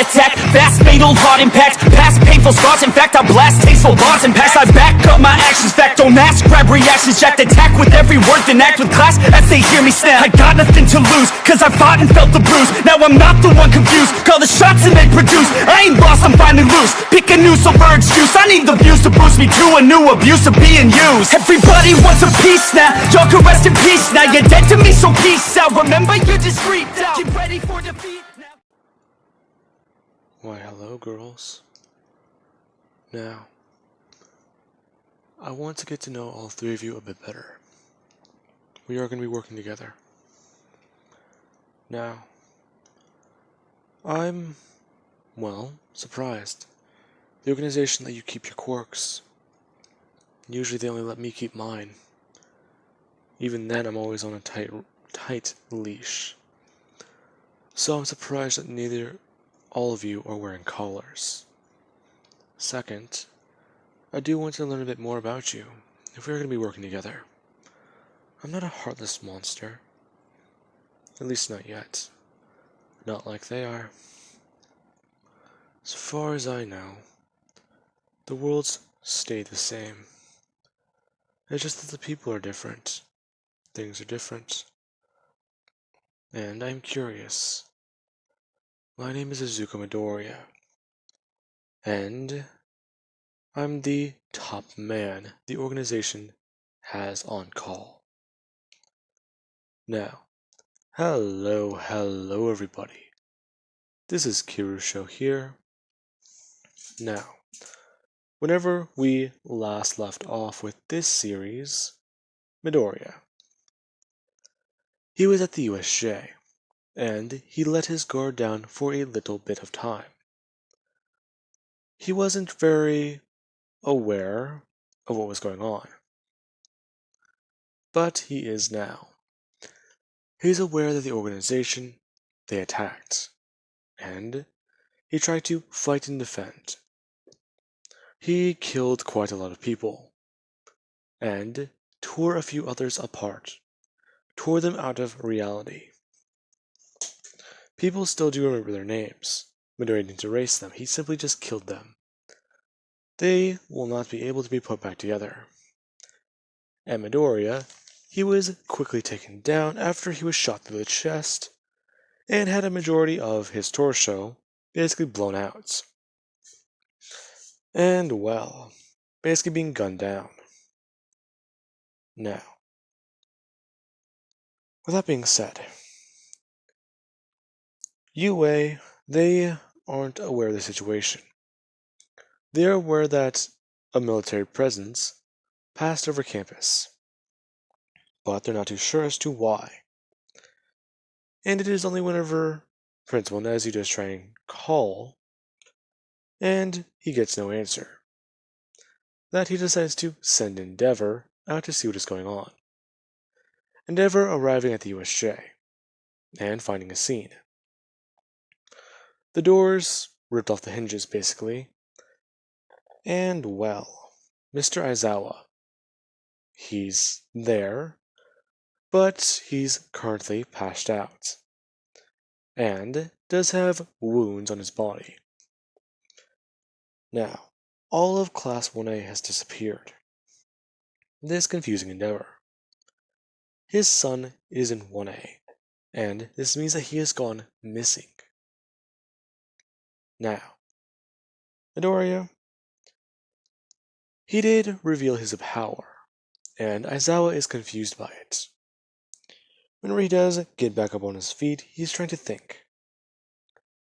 heart attack, fast fatal heart impact, past painful scars. In fact, I blast tasteful bars and packs. I back up my actions, fact don't ask, grab reactions, jacked attack with every word, then act with class as they hear me snap. I got nothing to lose, cause I fought and felt the bruise. Now I'm not the one confused, call the shots and they produce. I ain't lost, I'm finally loose, pick a new silver excuse. I need the views to boost me to a new abuse of being used. Everybody wants a piece now, y'all can rest in peace now. You're dead to me, so peace out. Remember, you're just freaked out. Get ready for defeat now. Why, hello, girls. Now, I want to get to know all three of you a bit better. We are going to be working together. Now, I'm, well, surprised. The organization let you keep your quirks. Usually they only let me keep mine. Even then, I'm always on a tight leash. So I'm surprised that neither all of you are wearing collars. Second, I do want to learn a bit more about you, if we're going to be working together. I'm not a heartless monster. At least not yet. Not like they are. As far as I know, the worlds stay the same. It's just that the people are different. Things are different. And I'm curious. My name is Izuku Midoriya. And I'm the top man the organization has on call. Now, hello everybody. This is Kirusho here. Now, whenever we last left off with this series, Midoriya, he was at the USJ, and he let his guard down for a little bit of time. He wasn't very aware of what was going on, but he is now. He's aware that the organization, they attacked, and he tried to fight and defend. He killed quite a lot of people, and tore a few others apart, tore them out of reality. People still do remember their names. Midoriya didn't erase them, he simply just killed them. They will not be able to be put back together. And Midoriya, he was quickly taken down after he was shot through the chest, and had a majority of his torso basically blown out. And, well, basically being gunned down. Now, with that being said, UA, they aren't aware of the situation. They are aware that a military presence passed over campus, but they're not too sure as to why. And it is only whenever Principal Nezu does try and call, and he gets no answer, that he decides to send Endeavor out to see what is going on. Endeavor arriving at the USJ, and finding a scene. The doors ripped off the hinges, basically, and, well, Mr. Aizawa, he's there, but he's currently passed out, and does have wounds on his body. Now, all of Class 1A has disappeared. This confusing Endeavor. His son is in 1A, and this means that he has gone missing. Now, Midoriya, he did reveal his power, and Aizawa is confused by it. Whenever he does get back up on his feet, he's trying to think.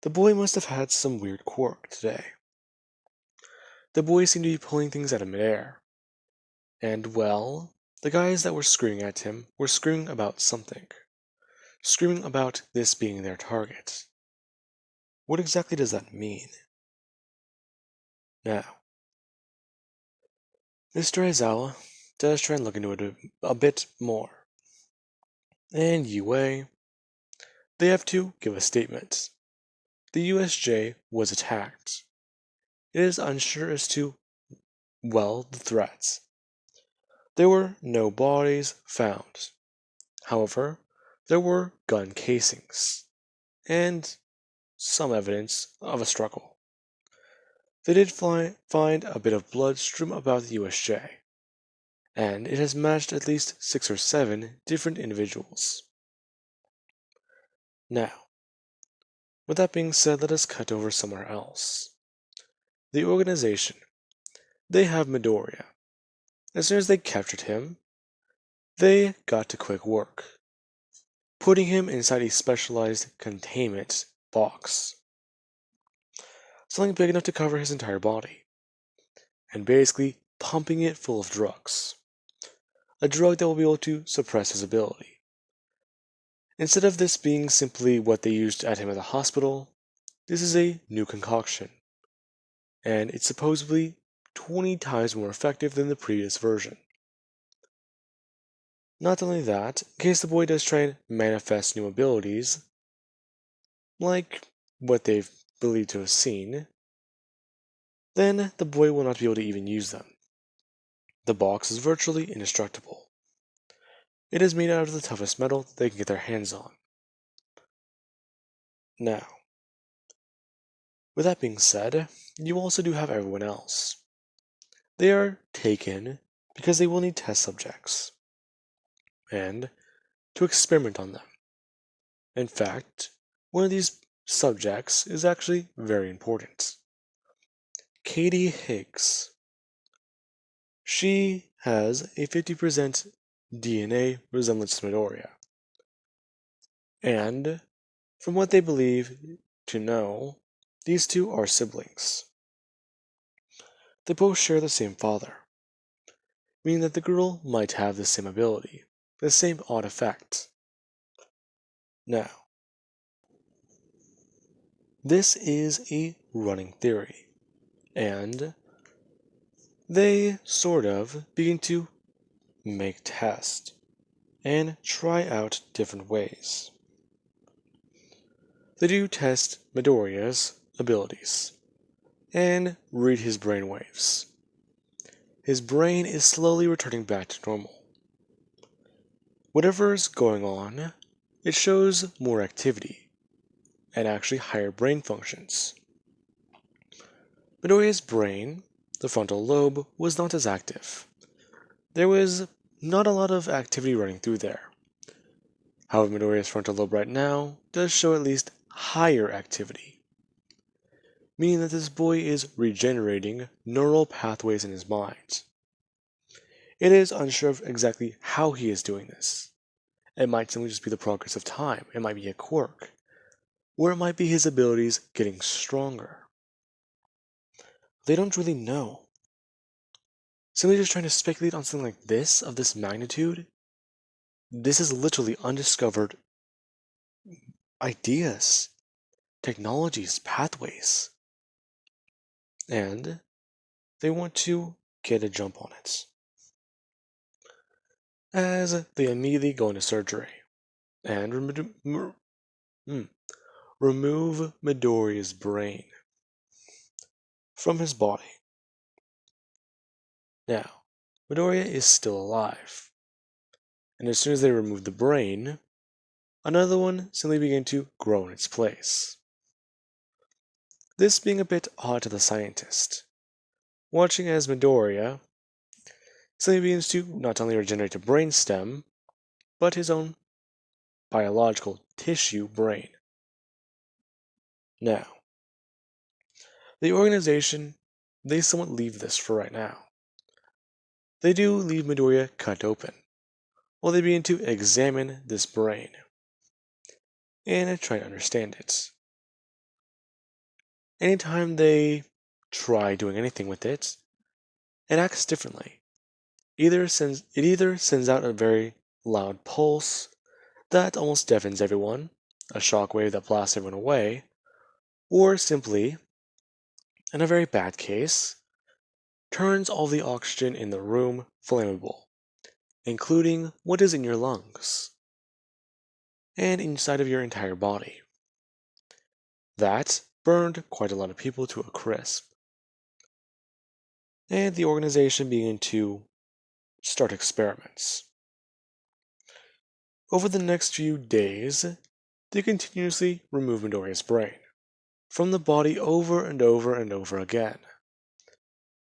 The boy must have had some weird quirk today. The boy seemed to be pulling things out of midair. And, well, the guys that were screaming at him were screaming about something. Screaming about this being their target. What exactly does that mean? Now, Mr. Aizawa does try and look into it a bit more. And UA, they have to give a statement. The USJ was attacked. It is unsure as to, well, the threats. There were no bodies found. However, there were gun casings. And some evidence of a struggle. They did find a bit of blood strewn about the USJ, and it has matched at least 6 or 7 different individuals. Now, with that being said, let us cut over somewhere else. The organization. They have Midoriya. As soon as they captured him, they got to quick work, putting him inside a specialized containment box. Something big enough to cover his entire body, and basically pumping it full of drugs. A drug that will be able to suppress his ability. Instead of this being simply what they used at him at the hospital, this is a new concoction, and it's supposedly 20 times more effective than the previous version. Not only that, in case the boy does try and manifest new abilities, like what they've believed to have seen, then the boy will not be able to even use them. The box is virtually indestructible. It is made out of the toughest metal that they can get their hands on. Now, with that being said, you also do have everyone else. They are taken because they will need test subjects, and to experiment on them. In fact, one of these subjects is actually very important. Katie Higgs. She has a 50% DNA resemblance to Midoriya. And, from what they believe to know, these two are siblings. They both share the same father, meaning that the girl might have the same ability, the same odd effect. Now, this is a running theory, and they sort of begin to make tests and try out different ways. They do test Midoriya's abilities and read his brain waves. His brain is slowly returning back to normal. Whatever's going on, it shows more activity and actually higher brain functions. Midoriya's brain, the frontal lobe, was not as active. There was not a lot of activity running through there. However, Midoriya's frontal lobe right now does show at least higher activity, meaning that this boy is regenerating neural pathways in his mind. It is unsure of exactly how he is doing this. It might simply just be the progress of time, it might be a quirk, or it might be his abilities getting stronger. They don't really know. Simply just trying to speculate on something like this, of this magnitude, this is literally undiscovered ideas, technologies, pathways. And they want to get a jump on it. As they immediately go into surgery and remove Midoriya's brain from his body. Now, Midoriya is still alive, and as soon as they remove the brain, another one simply began to grow in its place. This being a bit odd to the scientist, watching as Midoriya simply begins to not only regenerate a brain stem, but his own biological tissue brain. Now, the organization, they somewhat leave this for right now. They do leave Midoriya cut open, while they begin to examine this brain and try to understand it. Anytime they try doing anything with it, it acts differently. It either sends out a very loud pulse that almost deafens everyone, a shockwave that blasts everyone away, or simply, in a very bad case, turns all the oxygen in the room flammable, including what is in your lungs and inside of your entire body. That burned quite a lot of people to a crisp. And the organization began to start experiments. Over the next few days, they continuously remove Midoriya's brain, from the body over and over and over again.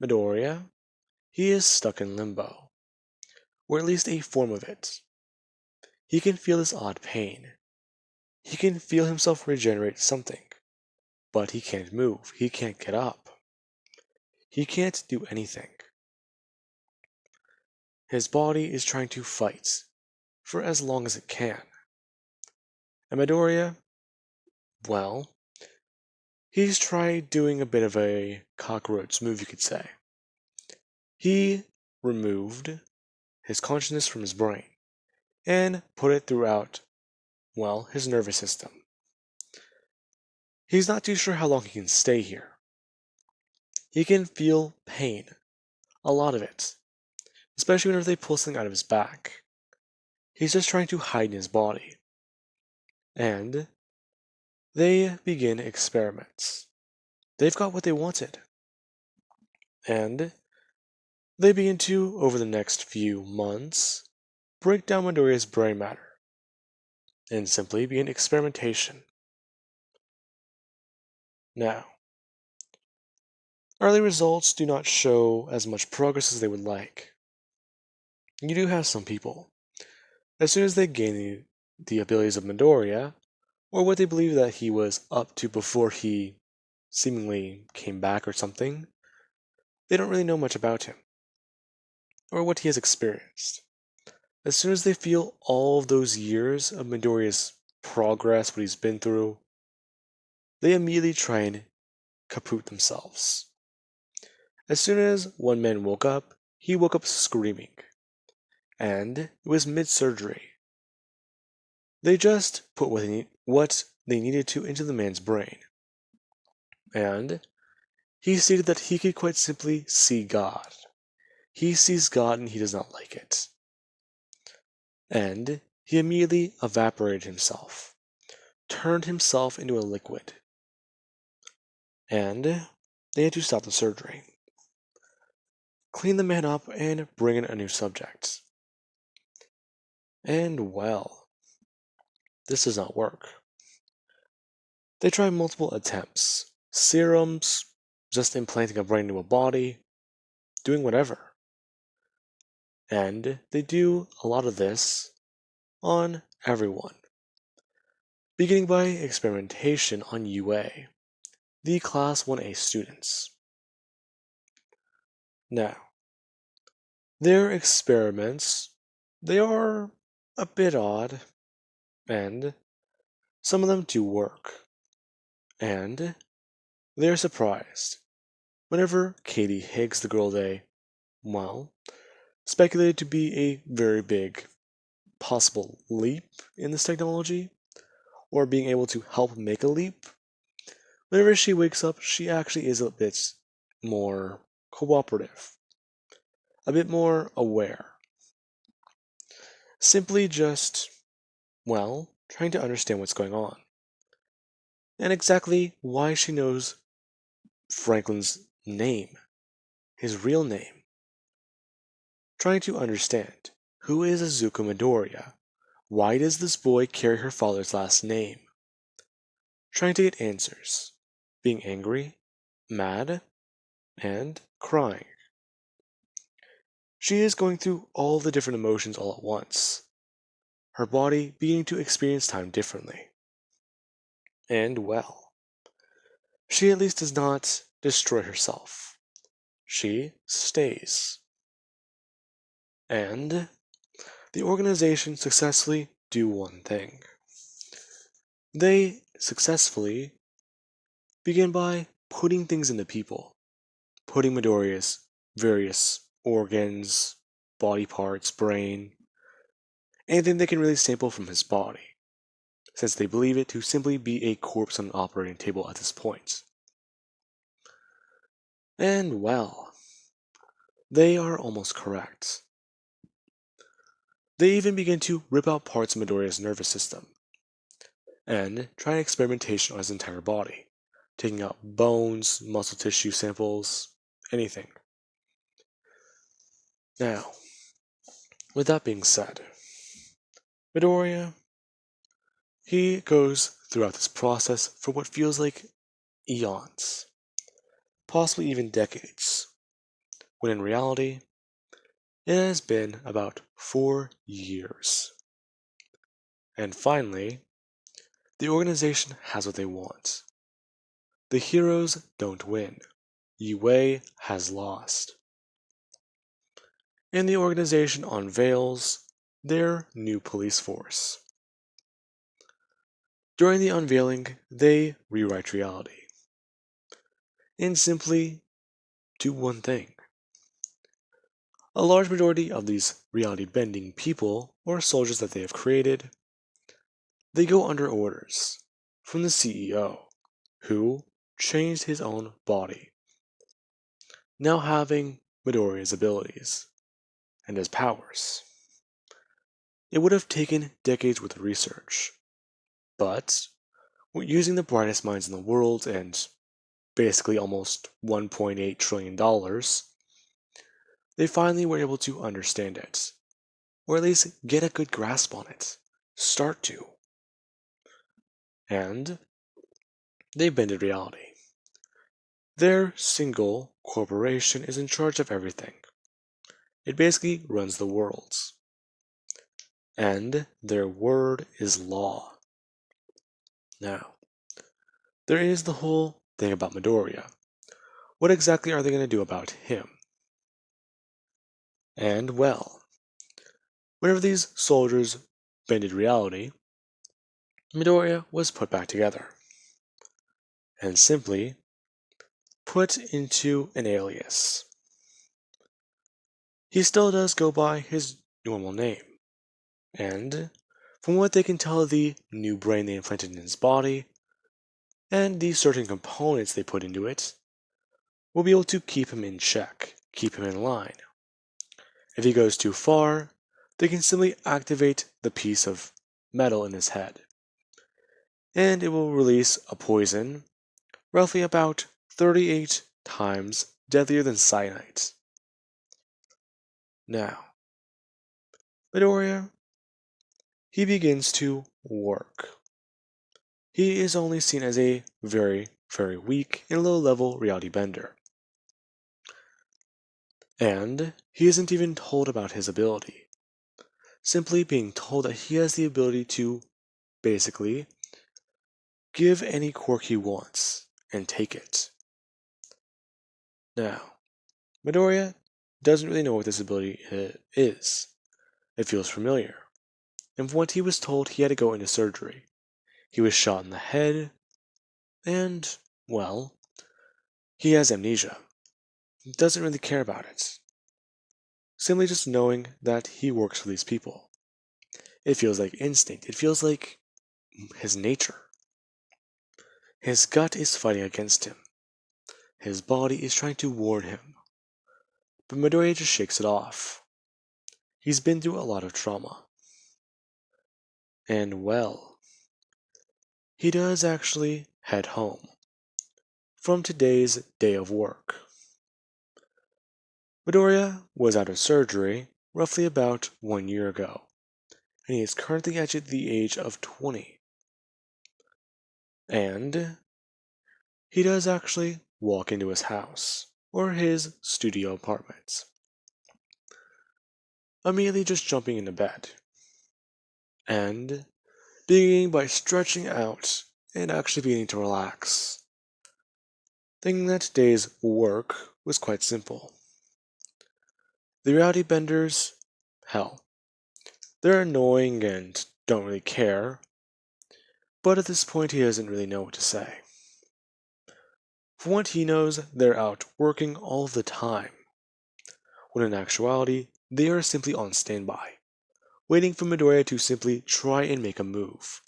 Midoriya, he is stuck in limbo, or at least a form of it. He can feel this odd pain. He can feel himself regenerate something, but he can't move. He can't get up. He can't do anything. His body is trying to fight for as long as it can. And Midoriya, well, he's tried doing a bit of a cockroach move, you could say. He removed his consciousness from his brain and put it throughout, well, his nervous system. He's not too sure how long he can stay here. He can feel pain, a lot of it, especially whenever they pull something out of his back. He's just trying to hide in his body. And they begin experiments. They've got what they wanted. And they begin to, over the next few months, break down Midoriya's brain matter and simply begin experimentation. Now, early results do not show as much progress as they would like. You do have some people, as soon as they gain the abilities of Midoriya, or what they believe that he was up to before he seemingly came back or something, they don't really know much about him, or what he has experienced. As soon as they feel all of those years of Midoriya's progress, what he's been through, they immediately try and kaput themselves. As soon as one man woke up, he woke up screaming, and it was mid-surgery. They just put what they needed to into the man's brain, and he stated that he could quite simply see God. He sees God and he does not like it. And he immediately evaporated himself, turned himself into a liquid. And they had to stop the surgery, clean the man up, and bring in a new subject. And well, this does not work. They try multiple attempts, serums, just implanting a brain into a body, doing whatever. And they do a lot of this on everyone, beginning by experimentation on UA, the Class 1A students. Now, their experiments, they are a bit odd, and some of them do work. And they're surprised whenever Katie Higgs, the girl they, well, speculated to be a very big possible leap in this technology, or being able to help make a leap. Whenever she wakes up, she actually is a bit more cooperative, a bit more aware. Simply just, well, trying to understand what's going on, and exactly why she knows Franklin's name, his real name. Trying to understand, who is Azuka Midoriya? Why does this boy carry her father's last name? Trying to get answers, being angry, mad, and crying. She is going through all the different emotions all at once, her body beginning to experience time differently. And well, she at least does not destroy herself. She stays. And the organization successfully do one thing. They successfully begin by putting things into people, putting Midoriya's various organs, body parts, brain, anything they can really sample from his body, since they believe it to simply be a corpse on an operating table at this point. And well, they are almost correct. They even begin to rip out parts of Midoriya's nervous system, and try an experimentation on his entire body, taking out bones, muscle tissue samples, anything. Now, with that being said, Midoriya, he goes throughout this process for what feels like eons, possibly even decades, when in reality, it has been about 4 years. And finally, the organization has what they want. The heroes don't win. Yue has lost. And the organization unveils their new police force. During the unveiling, they rewrite reality. And simply do one thing. A large majority of these reality-bending people, or soldiers that they have created, they go under orders from the CEO, who changed his own body, now having Midoriya's abilities and his powers. It would have taken decades with research, but using the brightest minds in the world and basically almost $1.8 trillion, they finally were able to understand it, or at least get a good grasp on it, start to. And they bended reality. Their single corporation is in charge of everything. It basically runs the worlds. And their word is law. Now, there is the whole thing about Midoriya. What exactly are they going to do about him? And well, whenever these soldiers bended reality, Midoriya was put back together. And simply put into an alias. He still does go by his normal name. And from what they can tell of the new brain they implanted in his body, and the certain components they put into it, will be able to keep him in check, keep him in line. If he goes too far, they can simply activate the piece of metal in his head, and it will release a poison roughly about 38 times deadlier than cyanide. Now, Midoriya, he begins to work. He is only seen as a very, very weak and low-level reality bender. And he isn't even told about his ability, simply being told that he has the ability to, basically, give any quirk he wants and take it. Now, Midoriya doesn't really know what this ability is. It feels familiar. And from what he was told, he had to go into surgery. He was shot in the head, and, well, he has amnesia. He doesn't really care about it. Simply just knowing that he works for these people. It feels like instinct. It feels like his nature. His gut is fighting against him. His body is trying to warn him. But Midoriya just shakes it off. He's been through a lot of trauma. And well, he does actually head home from today's day of work. Midoriya was out of surgery roughly about 1 year ago, and he is currently at the age of 20. And he does actually walk into his house, or his studio apartment, immediately just jumping into bed, and beginning by stretching out and actually beginning to relax, thinking that today's work was quite simple. The reality benders, hell, they're annoying and don't really care, but at this point he doesn't really know what to say. From what he knows, they're out working all the time, when in actuality, they are simply on standby, waiting for Midoriya to simply try and make a move.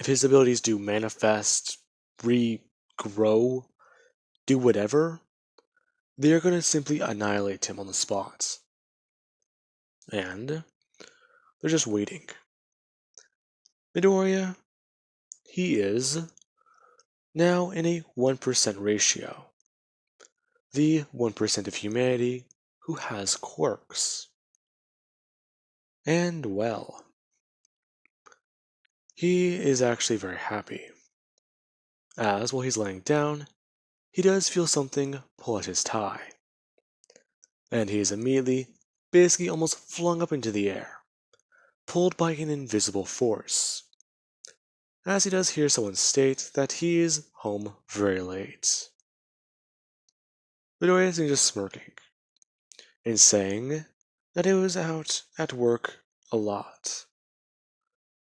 If his abilities do manifest, regrow, do whatever, they are going to simply annihilate him on the spot. And they're just waiting. Midoriya, he is now in a 1% ratio. The 1% of humanity who has quirks. And well, he is actually very happy. as while he's laying down, he does feel something pull at his tie, and he is immediately, basically almost flung up into the air, pulled by an invisible force, as he does hear someone state that he is home very late. Midoriya is just smirking, and saying that it was out at work a lot,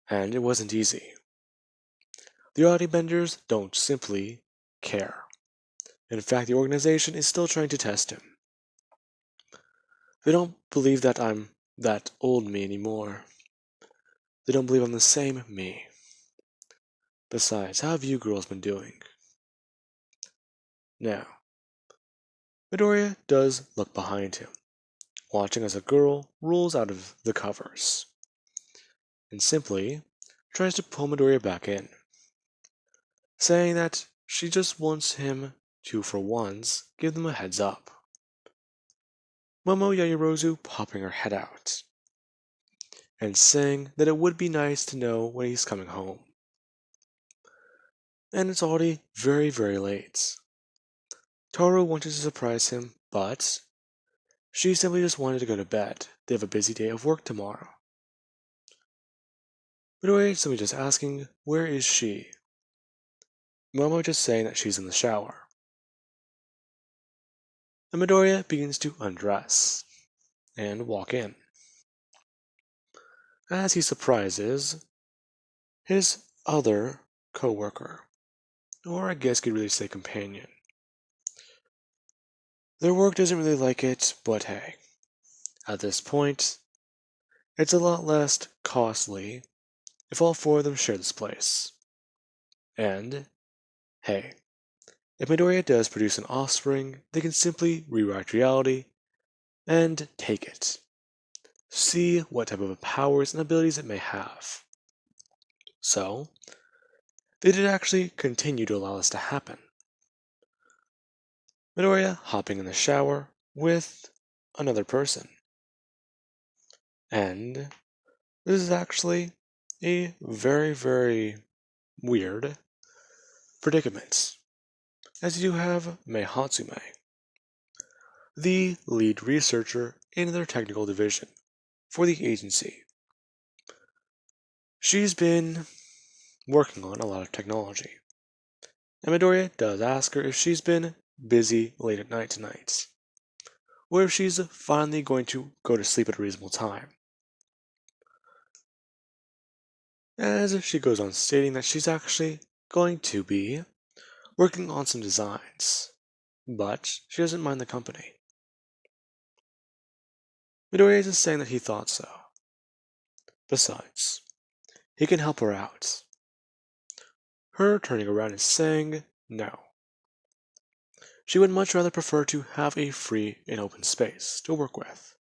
and it wasn't easy. The Oddity Benders don't simply care. In fact, the organization is still trying to test him. They don't believe that I'm that old me anymore. They don't believe I'm the same me. Besides, how have you girls been doing? Now, Midoriya does look behind him, watching as a girl rolls out of the covers, and simply tries to pull Midoriya back in, saying that she just wants him to, for once, give them a heads up. Momo Yaoyorozu popping her head out, and saying that it would be nice to know when he's coming home. And it's already very, very late. Toru wanted to surprise him, but she simply just wanted to go to bed. They have a busy day of work tomorrow. Midoriya simply just asking, where is she? Momo just saying that she's in the shower. And Midoriya begins to undress and walk in, as he surprises his other co-worker, or I guess you could really say companion. Their work doesn't really like it, but hey, at this point, it's a lot less costly if all four of them share this place. And, hey, if Midoriya does produce an offspring, they can simply rewrite reality and take it. See what type of powers and abilities it may have. So, they did actually continue to allow this to happen. Midoriya hopping in the shower with another person. And this is actually a very, very weird predicament, as you have Mei Hatsume, the lead researcher in their technical division for the agency. She's been working on a lot of technology, and Midoriya does ask her if she's been busy late at night tonight, or if she's finally going to go to sleep at a reasonable time. As she goes on stating that she's actually going to be working on some designs, but she doesn't mind the company. Midoriya is saying that he thought so. Besides, he can help her out. Her turning around and saying no. She would much rather prefer to have a free and open space to work with.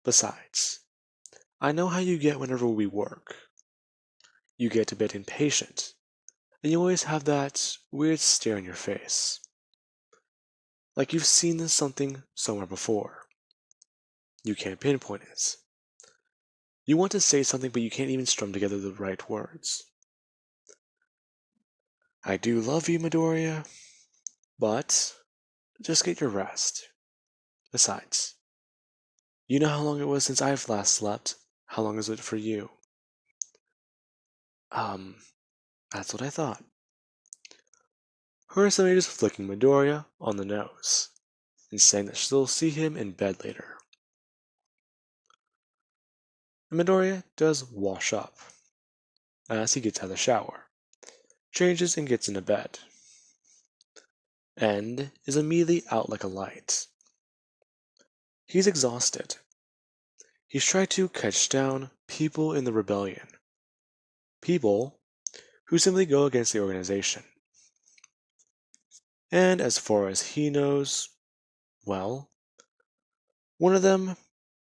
Besides, I know how you get whenever we work. You get a bit impatient, and you always have that weird stare on your face. Like you've seen this something somewhere before. You can't pinpoint it. You want to say something, but you can't even strum together the right words. I do love you, Midoriya, but just get your rest. Besides, you know how long it was since I've last slept? How long is it for you? That's what I thought. Her suddenly just flicking Midoriya on the nose, and saying that she'll see him in bed later. And Midoriya does wash up, as he gets out of the shower, changes and gets into bed, and is immediately out like a light. He's exhausted. He's tried to catch down people in the rebellion. People who simply go against the organization. And as far as he knows, well, one of them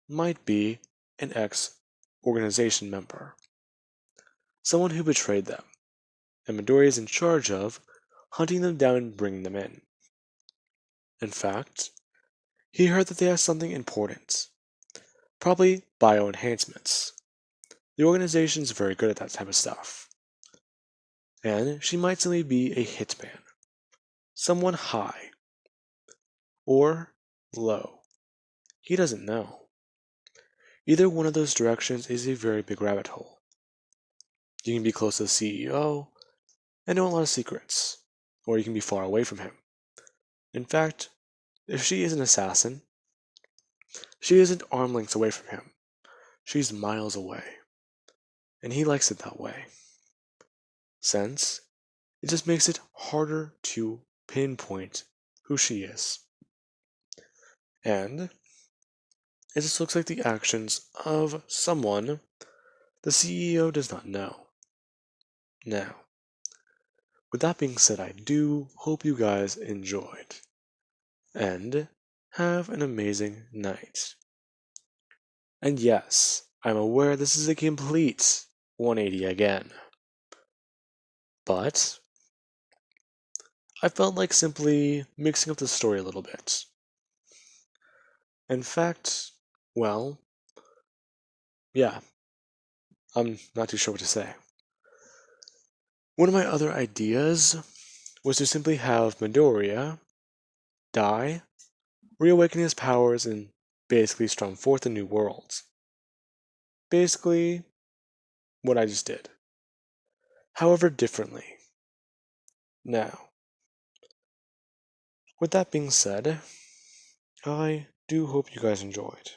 might be an ex-organization member. Someone who betrayed them, and Midoriya is in charge of hunting them down and bringing them in. In fact, he heard that they have something important. Probably bioenhancements. The organization's very good at that type of stuff. And she might simply be a hitman, someone high or low. He doesn't know. Either one of those directions is a very big rabbit hole. You can be close to the CEO and know a lot of secrets, or you can be far away from him. In fact, if she is an assassin, she isn't arm lengths away from him. She's miles away. And he likes it that way. Since it just makes it harder to pinpoint who she is. And it just looks like the actions of someone the CEO does not know. Now, with that being said, I do hope you guys enjoyed. And have an amazing night. And yes, I'm aware this is a complete 180 again. But I felt like simply mixing up the story a little bit. In fact, well, yeah, I'm not too sure what to say. One of my other ideas was to simply have Midoriya die, reawaken his powers, and basically storm forth a new world. Basically, what I just did. However, differently. Now, with that being said, I do hope you guys enjoyed.